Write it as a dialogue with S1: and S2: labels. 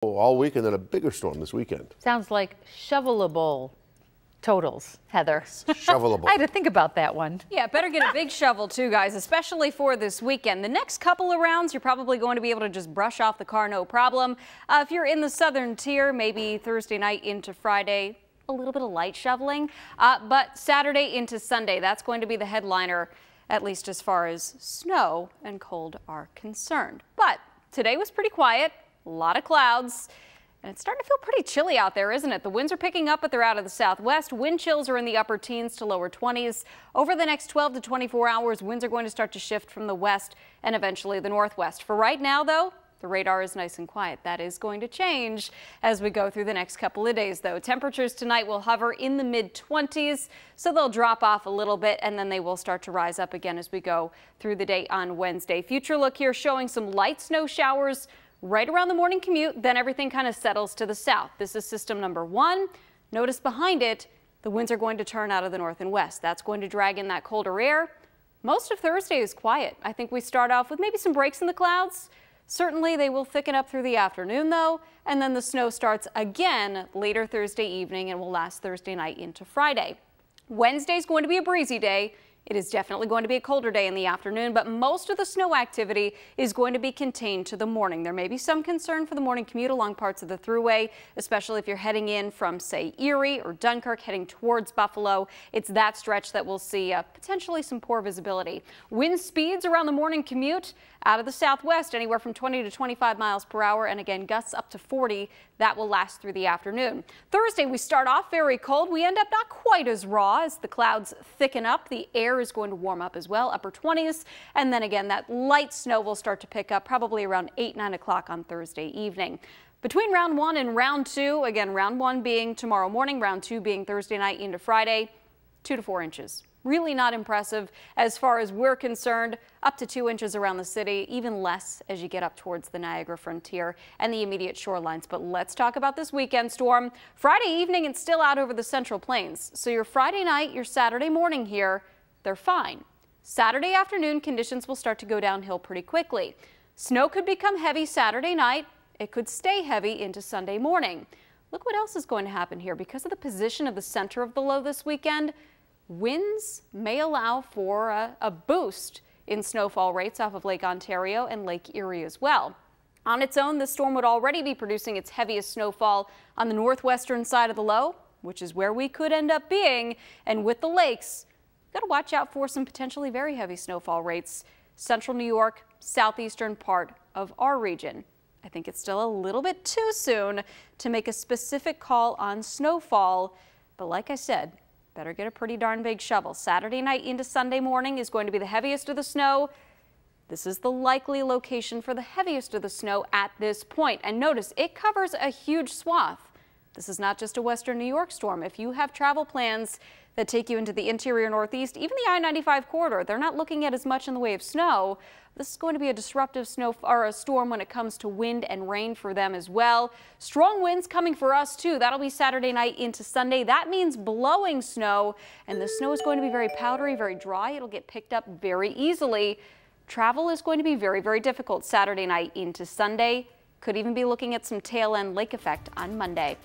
S1: all week and then a bigger storm this weekend.
S2: Sounds like shovelable totals, Heather.
S1: Shovelable.
S2: I had to think about that one.
S3: Yeah, better get a big shovel too, guys, especially for this weekend. The next couple of rounds, you're probably going to be able to just brush off the car, no problem. If you're in the southern tier, maybe Thursday night into Friday, a little bit of light shoveling. But Saturday into Sunday, that's going to be the headliner, at least as far as snow and cold are concerned. But today was pretty quiet, a lot of clouds. And it's starting to feel pretty chilly out there, isn't it? The winds are picking up, but they're out of the southwest. Wind chills are in the upper teens to lower 20s. Over the next 12 to 24 hours, winds are going to start to shift from the west and eventually the northwest. For right now, though, the radar is nice and quiet. That is going to change as we go through the next couple of days, though. Temperatures tonight will hover in the mid-20s, so they'll drop off a little bit, and then they will start to rise up again as we go through the day on Wednesday. Future look here showing some light snow showers right around the morning commute, then everything kind of settles to the south. This is system number 1. Notice behind it, the winds are going to turn out of the north and west. That's going to drag in that colder air. Most of Thursday is quiet. I think we start off with maybe some breaks in the clouds. Certainly they will thicken up through the afternoon though, and then the snow starts again later Thursday evening and will last Thursday night into Friday. Wednesday is going to be a breezy day. It is definitely going to be a colder day in the afternoon, but most of the snow activity is going to be contained to the morning. There may be some concern for the morning commute along parts of the thruway, especially if you're heading in from, say, Erie or Dunkirk, heading towards Buffalo. It's that stretch that we'll see potentially some poor visibility. Wind speeds around the morning commute out of the southwest, anywhere from 20 to 25 miles per hour, and again, gusts up to 40. That will last through the afternoon. Thursday, we start off very cold. We end up not quite as raw as the clouds thicken up. The air is going to warm up as well, upper 20s, and then again, that light snow will start to pick up probably around 8, 9 o'clock on Thursday evening. Between round 1 and round 2, again, round 1 being tomorrow morning, round 2 being Thursday night into Friday, 2 to 4 inches. Really not impressive as far as we're concerned. Up to 2 inches around the city, even less as you get up towards the Niagara frontier and the immediate shorelines. But let's talk about this weekend storm. Friday evening and still out over the Central Plains. So your Friday night, your Saturday morning here, they're fine. Saturday afternoon, conditions will start to go downhill pretty quickly. Snow could become heavy Saturday night. It could stay heavy into Sunday morning. Look what else is going to happen here. Because of the position of the center of the low this weekend, winds may allow for a boost in snowfall rates off of Lake Ontario and Lake Erie as well. On its own, the storm would already be producing its heaviest snowfall on the northwestern side of the low, which is where we could end up being. And with the lakes, got to watch out for some potentially very heavy snowfall rates. Central New York, southeastern part of our region. I think it's still a little bit too soon to make a specific call on snowfall, but like I said, better get a pretty darn big shovel. Saturday night into Sunday morning is going to be the heaviest of the snow. This is the likely location for the heaviest of the snow at this point. And notice it covers a huge swath. This is not just a western New York storm. If you have travel plans that take you into the interior northeast, even the I-95 corridor, they're not looking at as much in the way of snow. This is going to be a disruptive a storm when it comes to wind and rain for them as well. Strong winds coming for us too. That'll be Saturday night into Sunday. That means blowing snow, and the snow is going to be very powdery, very dry. It'll get picked up very easily. Travel is going to be very, very difficult Saturday night into Sunday. Could even be looking at some tail end lake effect on Monday.